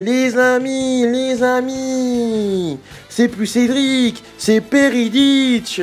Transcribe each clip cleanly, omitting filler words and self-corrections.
Les amis, c'est plus Cédric, c'est Periditch.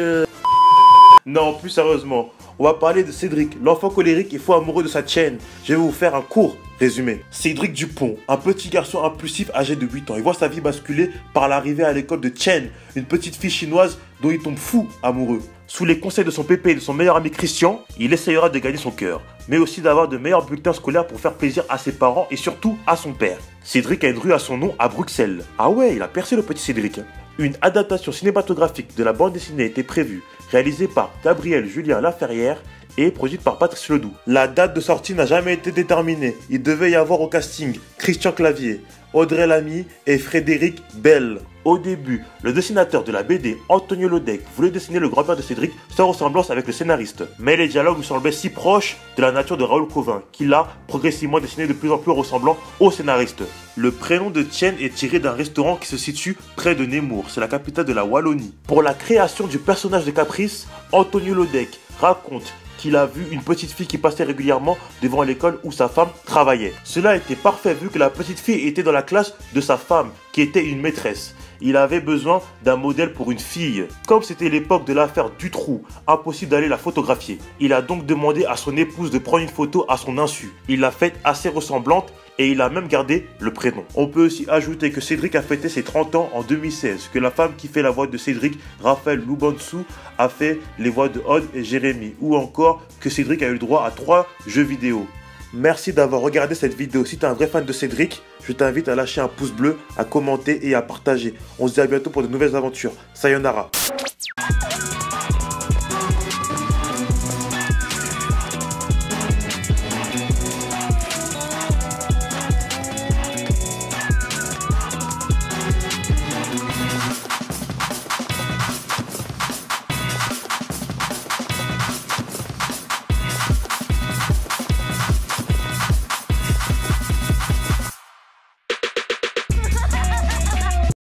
Non, plus sérieusement, on va parler de Cédric, l'enfant colérique et fou amoureux de sa chaîne. Je vais vous faire un court résumé. Cédric Dupont, un petit garçon impulsif âgé de 8 ans. Il voit sa vie basculer par l'arrivée à l'école de Chen, une petite fille chinoise dont il tombe fou amoureux. Sous les conseils de son pépé et de son meilleur ami Christian, il essayera de gagner son cœur, mais aussi d'avoir de meilleurs bulletins scolaires pour faire plaisir à ses parents et surtout à son père. Cédric a une rue à son nom à Bruxelles. Ah ouais, il a percé le petit Cédric. Une adaptation cinématographique de la bande dessinée était prévue, réalisée par Gabriel Julien Laferrière et produite par Patrice Ledoux. La date de sortie n'a jamais été déterminée. Il devait y avoir au casting Christian Clavier, Audrey Lamy et Frédéric Bell. Au début, le dessinateur de la BD, Antonio Lodec, voulait dessiner le grand-père de Cédric sans ressemblance avec le scénariste. Mais les dialogues lui semblaient si proches de la nature de Raoul Cauvin qu'il a progressivement dessiné de plus en plus ressemblant au scénariste. Le prénom de Chen est tiré d'un restaurant qui se situe près de Nemours, c'est la capitale de la Wallonie. Pour la création du personnage de Caprice, Antonio Lodec raconte qu'il a vu une petite fille qui passait régulièrement devant l'école où sa femme travaillait. Cela était parfait vu que la petite fille était dans la classe de sa femme, qui était une maîtresse. Il avait besoin d'un modèle pour une fille. Comme c'était l'époque de l'affaire Dutroux, impossible d'aller la photographier. Il a donc demandé à son épouse de prendre une photo à son insu. Il l'a faite assez ressemblante et il a même gardé le prénom. On peut aussi ajouter que Cédric a fêté ses 30 ans en 2016, que la femme qui fait la voix de Cédric, Raphaël Loubansou, a fait les voix de Odd et Jérémy, ou encore que Cédric a eu le droit à 3 jeux vidéo. Merci d'avoir regardé cette vidéo. Si tu es un vrai fan de Cédric, je t'invite à lâcher un pouce bleu, à commenter et à partager. On se dit à bientôt pour de nouvelles aventures. Sayonara.